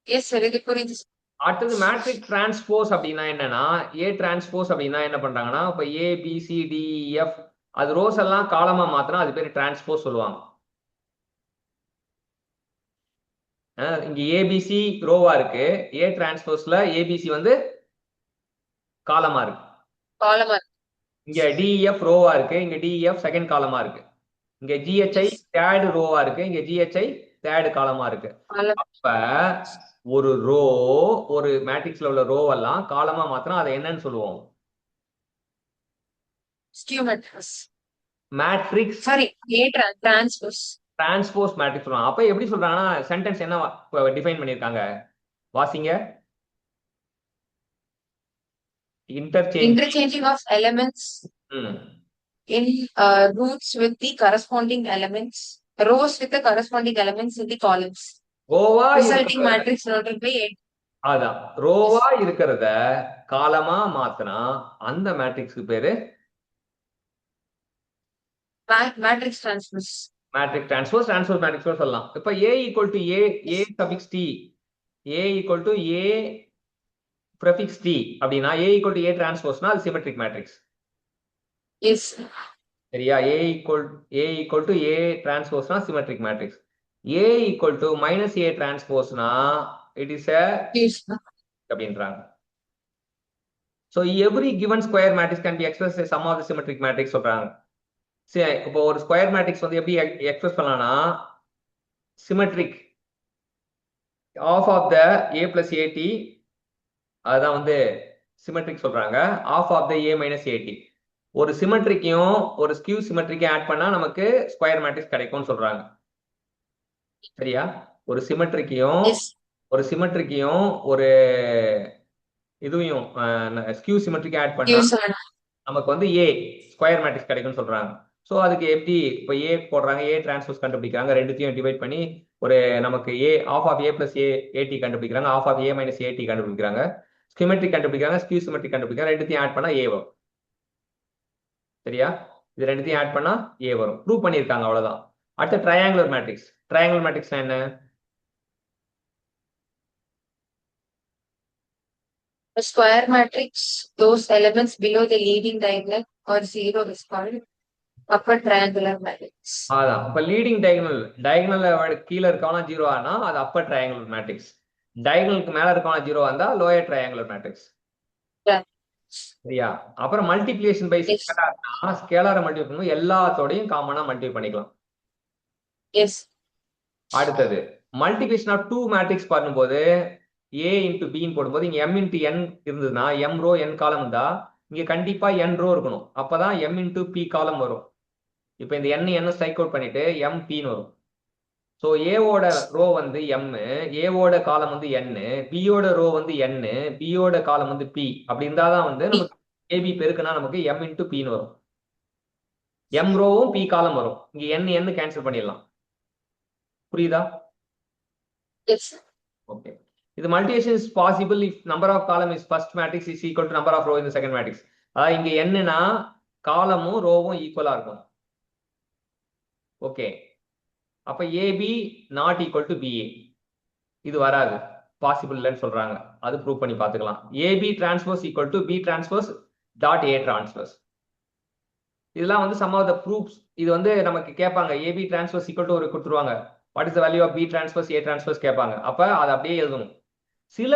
எஸ் சார் இது புரியுது. அடுத்தது மேட்ரிக் டிரான்ஸ்போஸ் அப்படின்னா என்னன்னா, ஏ டிரான்ஸ்போஸ் அப்படின்னா என்ன பண்றாங்கன்னா, இப்ப ஏ பி சி டி எஃப் அது ரோஸ் எல்லாம் காலமா மாத்தினா அது பேர் டிரான்ஸ்போஸ் சொல்லுவாங்க. இங்க ஏபிசி ரோவா இருக்கு, ஏ டிரான்ஸ்போஸ்ல ஏபிசி வந்து காலமா இருக்கு. காலமா இங்க டிஎஃப் ரோவா இருக்கு, இங்க டிஎஃப் செகண்ட் காலமா இருக்கு. இங்க ஜிஹெச்ஐ தேர்ட் ரோவா இருக்கு, இங்க ஜிஹெச்ஐ தேர்ட் காலமா இருக்கு. அப்ப ஒரு ரோ ஒரு மேட்ரிக்ஸ்ல உள்ள ரோ எல்லாம் காலமா மாத்தினா அதை என்னன்னு சொல்லுவோம்? Skew matrix. மேட்ரிக்ஸ் சாரி ஏ டிரான்ஸ்போஸ். டிரான்ஸ்போஸ் மேட்ரிக்ஸ் சொல்றாங்க. அப்ப எப்படி சொல்றாங்கன்னா சென்டென்ஸ் என்ன டிஃபைன் பண்ணிருக்காங்க வாசிங்க. Interchanging of elements in roots with the corresponding elements, rows with the corresponding elements in the columns. ரோவா Resulting matrix noted by 8. அதான் ரோவா இருக்கிறத காலமா மாத்தினா அந்த மேட்ரிக்ஸ்க்கு பேரு matrix transpose. Matrix transpose. Transpose matrix சொல்லலாம். இப்ப A equal to A suffix T, A equal to A prefix t அப்படினா a equal to a transpose அது symmetric matrix. Yes. சரியா? a equal to a transpose symmetric matrix. a equal to minus a transpose it is a அப்படின்றாங்க. So every given square matrix can be expressed as sum of the symmetric matrix சொல்றாங்க. சரி, இப்போ ஒரு square matrix வந்து எப்படி express பண்ணலாம்னா symmetric half of the a plus at அதான் வந்து சிமெட்ரிக் சொல்றாங்க. Of of the A minus A T. ஒரு சிமெட்ரிக்கையும் ஒரு ஸ்கியூ சிமெட்ரிக்கையும் ஆட் பண்ணா நமக்கு ஸ்கொயர் மேட்ரிக்ஸ் கிடைக்கும்னு சொல்றாங்க. சரியா? ஒரு சிமெட்ரிக்கையும் ஒரு இதுவையும் ஸ்கியூ சிமெட்ரிக்கை ஆட் பண்ணா நமக்கு வந்து ஏ ஸ்கொயர் மேட்ரிக்ஸ் கிடைக்கும்னு சொல்றாங்க. ஸோ அதுக்கு எப்படி இப்போ ஏ போடுறாங்க, ஏ டிரான்ஸ்போஸ் கண்டுபிடிக்கிறாங்க, ரெண்டுத்தையும் டிவைட் பண்ணி ஒரு நமக்கு ஏ ஆஃப் ஆஃப் ஏ பிளஸ் ஏடி கண்டுபிடிக்கிறாங்க, ஆஃப் ஆஃப் ஏ மைனஸ் ஏடி கண்டுபிடிக்கிறாங்க, சிமெட்ரிக் கண்டுபிடிக்கிறாங்க, ஸ்கியூ சிமெட்ரிக் கண்டுபிடிக்கிறாங்க, ரெண்டுத்தையும் ஆட் பண்ணா ஏ வரும். சரியா? இது ரெண்டுத்தையும் ஆட் பண்ணா ஏ வரும். ப்ரூவ் பண்ணியிருக்காங்க, அவ்வளவுதான். அடுத்த ட்ரையாங்குலர் மேட்ரிக்ஸ். ட்ரையாங்குலர் மேட்ரிக்ஸ்னா என்ன? A square matrix, those elements below the leading diagonal or zero is called upper triangular matrix. அதான் இப்ப லீடிங் டயகனல் கீழே இருக்கவனா ஜீரோ ஆனா அது அப்பர் ட்ரையாங்குலர் மேட்ரிக்ஸ். டயகனலுக்கு மேல இருக்கவன 0 வந்தா லோயர் ட்ரையாங்குலர் மேட்ரிக்ஸ். சரியா? அப்புறம் மல்டிப்ளிகேஷன் பை Yes. ஸ்கேலார்னா ஸ்கேலாரை மல்டிப்ளை பண்ணும்போது எல்லாத்தோடையும் காமனா மல்டிப்ளை பண்ணிக்கலாம். Yes. அடுத்தது மல்டிபிகேஷன் ஆஃப் 2 மேட்ரிக்ஸ் பண்ணும்போது A இன்டு பின்னு போடும்போது இங்க M இன்டு N இருந்ததுன்னா M ரோ N காலம் இருந்தா இங்க கண்டிப்பா N ரோ இருக்கணும். அப்பதான் M இன்டு P காலம் வரும். இப்ப இந்த N ஸ்ட்ரைக் அவுட் பண்ணிட்டு M Pன்னு வரும். ஸோ ஏவோட ரோ வந்து M, ஏவோட காலம் வந்து N, பியோட ரோ வந்து N, பியோட காலம் வந்து P. அப்படி இருந்தாதான் வந்து நமக்கு ஏபி பெருக்குனா நமக்கு M இன்டு Pன்னு வரும். M ரோவும் P காலம் வரும். இங்க N கேன்சல் பண்ணிடலாம். புரியுதா? Yes. Okay. The multiplication is possible if number of column is first matrix is equal to number of row in the second matrix. அதாவது இங்க என்னன்னா காலமும் ரோவும் ஈக்குவலா இருக்கும். ஓகே, அப்ப AB not equal to BA இது வராது, பாசிபிள் இல்லைன்னு சொல்றாங்க. அது ப்ரூவ் பண்ணி பார்த்துக்கலாம். AB transpose equal to B transpose dot A transpose. இதெல்லாம் வந்து சம் ஆஃப் த ப்ரூஃப்ஸ். இது வந்து நமக்கு கேட்பாங்க ஏபி டிரான்ஸ்போஸ் ஈக்குவல் டு ஒரு கொடுத்துருவாங்க. What is the value of B transpose A transpose கேட்பாங்க. அப்ப அதை அப்படியே எழுதணும். சில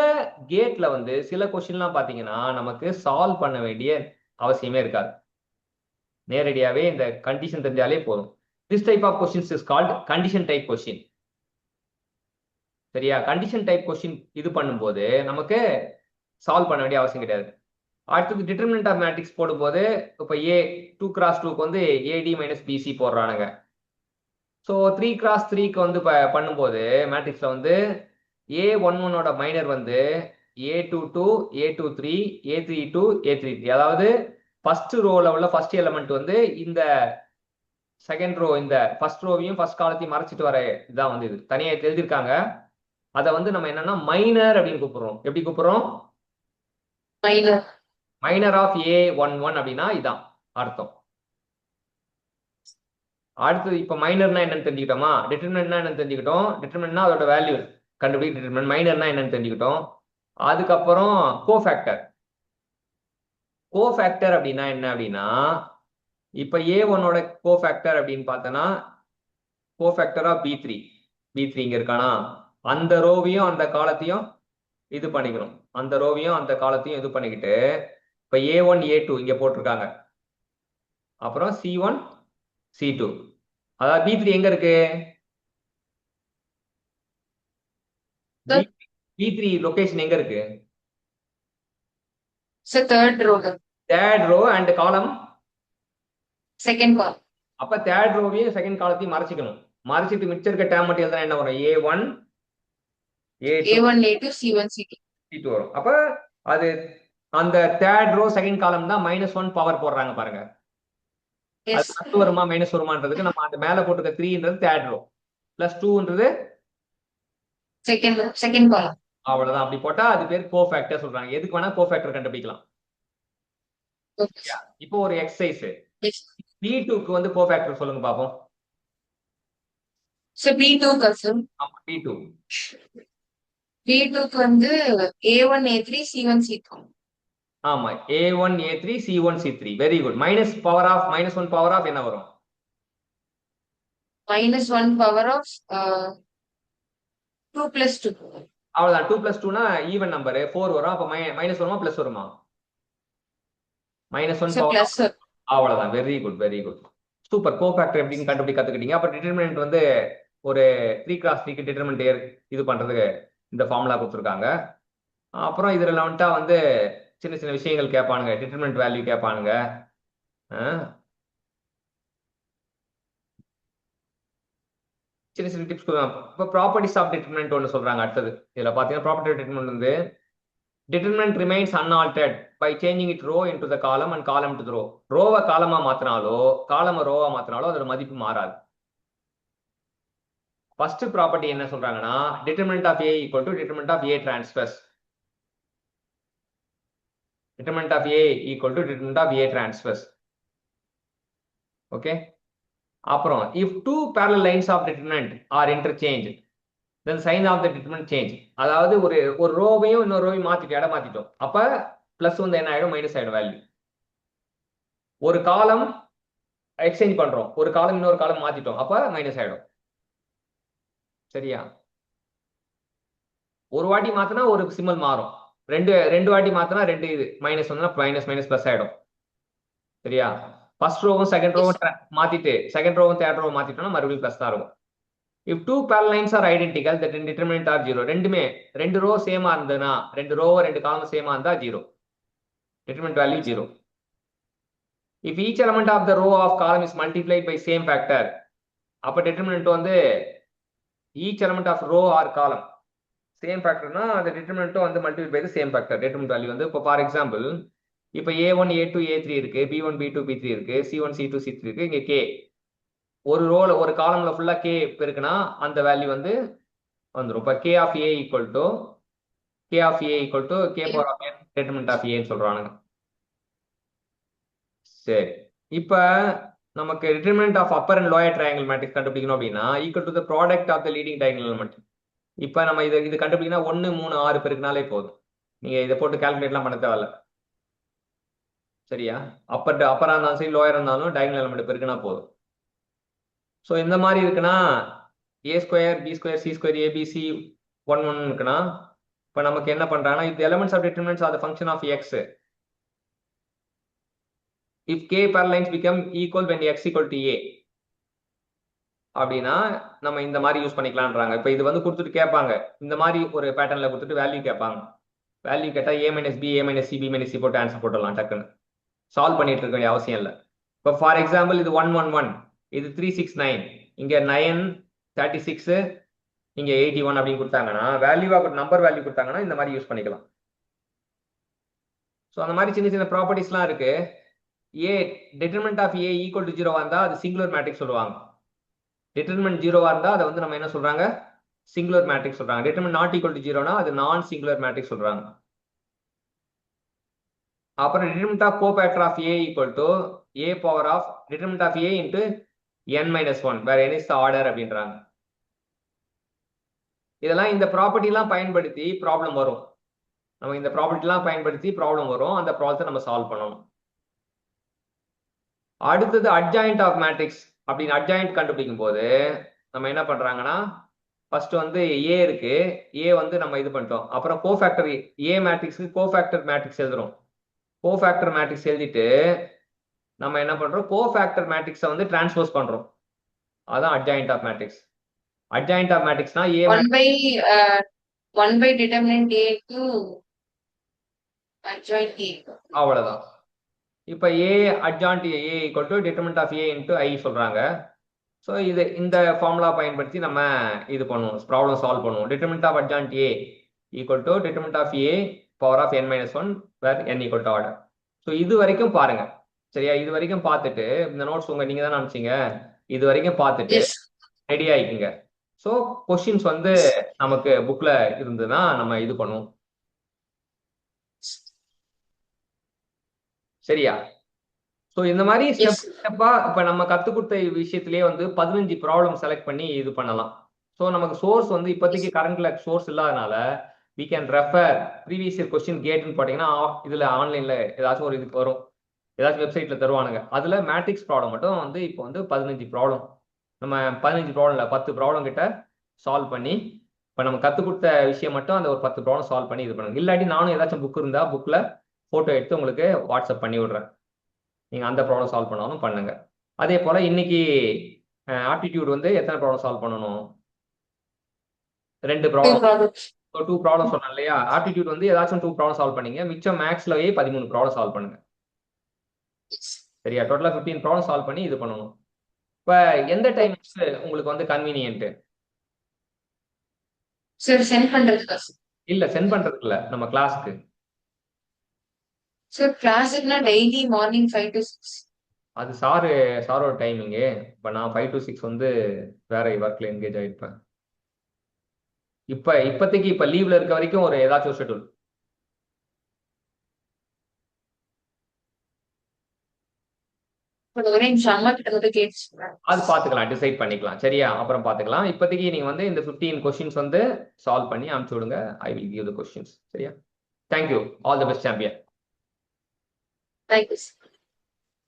கேட்ல வந்து சில கொஸ்டின்லாம் பாத்தீங்கன்னா நமக்கு சால்வ் பண்ண வேண்டிய அவசியமே இருக்காது. நேரடியாவே இந்த கண்டிஷன் தெரிஞ்சாலே போதும். This type of questions is called condition type question. சரியா? கண்டிஷன் டைப் கொஸ்டின் இது பண்ணும்போது நமக்கு சால்வ் பண்ண வேண்டிய அவசியம் கிடையாது. அடுத்தது டிட்டர்மினன்ட் ஆஃப் மேட்ரிக்ஸ் போடும்போது இப்போ A 2x2க்கு வந்து AD மைனஸ் BC போடுறானுங்க. ஸோ 3x3க்கு வந்து பண்ணும்போது மேட்ரிக்ஸ்ல வந்து A11ஓட மைனர் வந்து A22, A23, A32, A33. அதாவது ஃபர்ஸ்ட் ரோல உள்ள ஃபர்ஸ்ட் எலிமெண்ட் வந்து இந்த செகண்ட் ரோ இந்த ஃபர்ஸ்ட் ரோவையும் ஃபர்ஸ்ட் காலத்தையும் மறைச்சிட்டு வர இதான் வந்து இது தனியா எழுதியிருக்காங்க. அதை வந்து நம்ம என்னன்னா மைனர் அப்படின்னு கூப்பிடுறோம். எப்படி கூப்பிடுறோம்? Minor. மைனர் ஆஃப் A11 அப்படின்னா இதான் அர்த்தம். அடுத்தது இப்ப மைனர்னா என்னன்னு தெரிஞ்சுக்கிட்டோமா? டிட்டர்மினன்ட்னா என்னன்னு தெரிஞ்சுக்கிட்டோம். டிட்டர்மினன்ட்னா அதோட வேல்யூ கண்டுபிடி டிட்டர்மினன்ட். மைனர்னா என்னன்னு தெரிஞ்சுக்கிட்டோம். அதுக்கப்புறம் கோஃபேக்டர். கோஃபேக்டர் அப்படின்னா என்ன அப்படின்னா இப்ப A1ஓட கோஃபேக்டர் அப்படின்னு பார்த்தோன்னா கோஃபேக்டர் ஆஃப் B3 இங்க இருக்கானா அந்த ரோவையும் அந்த காலத்தையும் இது பண்ணிக்கணும். அந்த ரோவையும் அந்த காலத்தையும் இது பண்ணிக்கிட்டு இப்ப A1 A2 இங்க போட்டிருக்காங்க. அப்புறம் C1 C2. அதாவது B3 எங்க இருக்கு? B3 லொகேஷன் எங்க இருக்கு? So third row. Third row and column Second column. அப்ப தேர்ட் ரோவையும் செகண்ட் காலத்தையும் மறைச்சிக்கணும். மறைச்சிட்டு மிச்சம் இருக்க டேம் மட்டும் எழுதுனா என்ன வரும்? A1 A2 A1, A2, C1, C2. C2 வரும். அப்ப அது அந்த தேர்ட் ரோ செகண்ட் காலம் தான் -1 பவர் போடுறாங்க பாருங்க. Yes. அது +2 வருமா மைனஸ் வருமான்றதுக்கு நம்ம அந்த மேல போட்டுக்க 3ன்றது தேர்ட் ரோ +2ன்றது Second column. அவ்வளவுதான். அப்படி போட்டா அது பேர் கோஃபேக்டர் சொல்றாங்க. எதுக்கு வேணா கோஃபேக்டர் கண்டுபிடிக்கலாம். Okay. இப்போ ஒரு எக்ஸசைஸ் Yes. B2க்கு வந்து கோஃபேக்டர் சொல்லுங்க பாப்போம். So B2 cousin. ஆமா B2. B2 க்கு வந்து A1, A3, C1, C2. ஆமா A1 A3 C1 C3. Very good. -1 power of என்ன வரும்? -1 power of 2 plus 2. அவ்வளவுதான். 2 + 2னா ஈவன் நம்பர் 4 வரும். அப்ப மைனஸ் வருமா பிளஸ் வருமா? -1 So பவர் plus. அவ்வளவுதான். Very good very good. Super. Cofactor எப்படின்னு கண்டுபிடி கத்துக்கிட்டீங்க. அப்ப டிட்டர்மினன்ட் வந்து ஒரு 3x3க்கு டிட்டர்மினன்ட் இது பண்றதுக்கு இந்த ஃபார்முலா கொடுத்துருக்காங்க. அப்புறம் இதுல வந்துட்டா வந்து சின்ன சின்ன விஷயங்கள் கேட்பானுங்க. Determinant value கேட்பானுங்க. சின்ன சின்ன டிப்ஸ் கொடுக்கலாம். இப்போ ப்ராப்பர்ட்டிஸ் ஆஃப் டிட்டர்மினன்ட் ஒன்று சொல்றாங்க. அடுத்தது இதுல பாத்தீங்கன்னா ப்ராப்பர்ட்டி ஆஃப் டிட்டர்மினன்ட் வந்து determinant remains unaltered by changing it row into the column and column to the row. ரோவை காலமா மாத்தினாலோ காலம ரோவா மாத்தினாலோ அதோட மதிப்பு மாறாது. ஃபர்ஸ்ட் ப்ராப்பர்ட்டி என்ன சொல்றாங்கன்னா determinant of A equal to determinant of A transpose. Determinant of A equal to determinant of A transpose. Okay. அப்புறம் if two parallel lines of determinant are interchanged then sign of the determinant change. அதாவது ஒரு ரோவையும் இன்னொரு ரோவையும் மாத்திட்டோம், இடம் மாத்திட்டோம். அப்ப plus வந்து என்ன ஆயிடும்? Minus ஆயிடும் வேல்யூ. ஒரு காலம் எக்ஸ்சேஞ்ச் பண்றோம், ஒரு காலம் இன்னொரு காலம் மாத்திட்டோம், அப்ப மைனஸ் ஆயிடும். சரியா? ஒரு வாட்டி மாத்தினா ஒரு சிம்பிள் மாறும், ரெண்டு வாட்டி மாத்தினா ரெண்டு இது மைனஸ் வந்தா மைனஸ் மைனஸ் பிளஸ் ஆயிடும். சரியா? ஃபர்ஸ்ட் ரோவும் செகண்ட் Yes. ரோவும் மாத்திட்டு செகண்ட் ரோவும் தேர்ட் ரோவும் மாத்திட்டோம்னா மறுபடியும் பிளஸ் தான் இருக்கும். If two parallel lines are identical, that determinant are 0. ரெண்டு ரோ சேமா இருந்ததுன்னா, ரெண்டு ரோ ரெண்டு காலம் சேமா இருந்தா 0, determinant value 0. If each element of the row of column is multiplied by same factor, அப்ப determinant வந்து each element of row or column same factorனா அந்த determinant வந்து multiplied by the same factor. determinant value வந்து இப்போ for example இப்போ a1 a2 a3 இருக்கு, b1 b2 b3 இருக்கு, c1 c2 c3 இருக்கு. இங்க k ஒரு ரோல ஒரு காலம்ல ஃபுல்லா k இருக்குன்னா அந்த வேல்யூ வந்து வந்துரும். இப்போ k of a equal to k power of n determinant of a ன்னு சொல்றானுங்க. சரி, இப்ப நமக்கு determinant of upper and lower triangle matrix கண்டுபிடிக்கணும் அப்படின்னா equal to the product of the leading diagonal element. இப்ப நம்ம இது கண்டுபிடிக்கணும் 1 3 6 பெருக்கினாலே போதும், நீங்க இதை போட்டு கால்குலேட்லாம் பண்ண தேவையில்ல. சரியா? அப்பரா இருந்தாலும் சரி லோயரா இருந்தாலும் diagonal element பெருக்கினா போதும். ஸோ இந்த மாதிரி இருக்குன்னா a square b square c square abc 1 1 இருக்குன்னா இப்ப நமக்கு என்ன பண்றாங்கன்னா இந்த elements of determinants are the function of x. if k parallel lines become equal when x equal to a அப்படின்னா நம்ம இந்த மாதிரி யூஸ் பண்ணிக்கலாம்ன்றாங்க. இப்போ இது வந்து கொடுத்துட்டு கேட்பாங்க, இந்த மாதிரி ஒரு பேட்டர்ன்ல கொடுத்துட்டு வேல்யூ கேட்பாங்க. வேல்யூ கேட்டா a minus B a minus C b minus C போட்டு ஆன்சர் போட்டுடலாம், டக்குன்னு சால்வ் பண்ணிட்டு இருக்க வேண்டிய அவசியம் இல்லை. இப்போ ஃபார் எக்ஸாம்பிள் இது 111, இது 369, இங்க 936, இங்க 81 அப்படின்னு கொடுத்தாங்கன்னா நம்பர் வேல்யூ கொடுத்தாங்கன்னா இந்த மாதிரி யூஸ் பண்ணிக்கலாம். ஸோ அந்த மாதிரி சின்ன சின்ன ப்ராப்பர்ட்டிஸ்லாம் இருக்கு. a determinant of a equal to 0 இருந்தா அது சிங்குலர் மேட்ரிக்ஸ் சொல்லுவாங்க. determinant 0 இருந்தா அதை வந்து நம்ம என்ன சொல்றாங்க, சிங்குலர் மேட்ரிக்ஸ் சொல்றாங்க. determinant not equal to 0னா அது நான் சிங்குலர் மேட்ரிக்ஸ் சொல்றாங்க. அப்புறம் determinant of cofactor of a equal to a power of determinant of a into n minus 1 where n is the order அப்படின்றாங்க. இதெல்லாம் இந்த ப்ராப்பர்ட்டிலாம் பயன்படுத்தி ப்ராப்ளம் வரும். நம்ம இந்த ப்ராப்பர்ட்டிலாம் பயன்படுத்தி ப்ராப்ளம் வரும், அந்த ப்ராப்ளத்தை நம்ம சால்வ் பண்ணணும். அடுத்தது அட்ஜாயிண்ட் ஆஃப் மேட்ரிக்ஸ் அப்படின்னு அட்ஜாயிண்ட் கண்டுபிடிக்கும் போது நம்ம என்ன பண்றாங்கன்னா ஃபர்ஸ்ட் வந்து ஏ இருக்கு, ஏ வந்து நம்ம இது பண்ணிட்டோம். அப்புறம் கோஃபேக்டர் ஏ மேட்ரிக்ஸ்க்கு கோஃபேக்டர் மேட்ரிக்ஸ் எழுதுறோம். கோஃபேக்டர் மேட்ரிக்ஸ் எழுதிட்டு நம்ம என்ன பண்றோம், கோஃபேக்டர் மேட்ரிக்ஸை வந்து டிரான்ஸ்போஸ் பண்றோம். அதான் adjoint of matrix. Adjoint of மேட்ரிக்ஸ்னா A 1 by determinant a to adjoint a. அவ்வளவுதான். இப்ப a adjoint a equal to determinant of a into I சொல்றாங்க. ஸோ இது இந்த ஃபார்முலா பயன்படுத்தி நம்ம இது பண்ணுவோம், ப்ராப்ளம் சால்வ் பண்ணுவோம். determinant of adjoint a equal to determinant of a power of n minus 1 where n equal to order. So இது வரைக்கும் பாருங்க. சரியா? இது வரைக்கும் பார்த்துட்டு இந்த நோட்ஸ் நீங்க தான் அனுப்பிச்சீங்க, இது வரைக்கும் பார்த்துட்டு ரெடி ஆயிக்குங்க. ஸோ கொஸ்டின்ஸ் வந்து நமக்கு புக்ல இருந்ததுன்னா நம்ம இது பண்ணுவோம். சரியா? ஸோ இந்த மாதிரி ஸ்டெப்பா இப்ப நம்ம கத்து கொடுத்த விஷயத்திலேயே வந்து 15 ப்ராப்ளம் செலக்ட் பண்ணி இது பண்ணலாம். ஸோ நமக்கு சோர்ஸ் வந்து இப்போதைக்கு கரண்ட்ல சோர்ஸ் இல்லாதனால we can refer previous year question கேட்னு போட்டீங்கன்னா இதுல ஆன்லைன்ல ஏதாச்சும் ஒரு இதுக்கு வரும், ஏதாச்சும் வெப்சைட்ல தருவானுங்க. அதுல மேட்ரிக்ஸ் ப்ராப்ளம் மட்டும் வந்து இப்போ வந்து 15 ப்ராப்ளம், நம்ம 15 ப்ராப்ளம் இல்லை 10 ப்ராப்ளம் கிட்ட சால்வ் பண்ணி இப்போ நம்ம கத்து கொடுத்த விஷயம் மட்டும் அந்த ஒரு 10 ப்ராப்ளம் சால்வ் பண்ணி இது பண்ணுங்க. இல்லாட்டி நானும் ஏதாச்சும் புக் இருந்தா புக்ல போட்டோ எடுத்து உங்களுக்கு வாட்ஸ்அப் பண்ணி விடுறேன், நீங்க அந்த ப்ராப்ளம் சால்வ் பண்ணாலும் பண்ணுங்க. அதே போல இன்னைக்கு ஆப்டிடியூட் வந்து எத்தனை ப்ராப்ளம் சால்வ் பண்ணணும், 2 ப்ராப்ளம். 2 ப்ராப்ளம் சொன்னேன் இல்லையா? ஆப்டிடியூட் வந்து ஏதாச்சும் 2 ப்ராப்ளம் சால்வ் பண்ணீங்க, மிச்சம் மேக்ஸ்லயே 13 ப்ராப்ளம் சால்வ் பண்ணுங்க. சரியா? டோட்டலா 15 ப்ராப்ளம் சால்வ் பண்ணி இது பண்ணணும். இப்ப எந்த டைம் உங்களுக்கு வந்து கன்வீனியன்ட்? சார் சென்ட் பண்றதுக்கு இல்ல, சென்ட் பண்றதுக்கு இல்ல, நம்ம கிளாஸ்க்கு. சார் கிளாஸுக்குனா டெய்லி மார்னிங் 5 to 6. அது சாரோட டைமிங்கு. இப்போ நான் 5 to 6 வந்து வேற ஒர்க்ல என்கேஜ் ஆயிருப்பேன். இப்போதைக்கு இப்போ லீவ்ல இருக்க வரைக்கும் ஒரு ஏதாச்சும் ஒரு ஷெட்யூல். ஒரே நிமிஷம் அம்மா கிட்ட வந்து கேட்டு அது பாத்துக்கலாம், டிசைட் பண்ணிக்கலாம். சரியா? அப்புறம் பாத்துக்கலாம். இப்போதைக்கு நீங்க வந்து இந்த 15 கொஸ்டின்ஸ் வந்து சால்வ் பண்ணி அனுப்பிச்சு விடுங்க. I will give the questions. சரியா? Thank you. All the best champion. Thank you.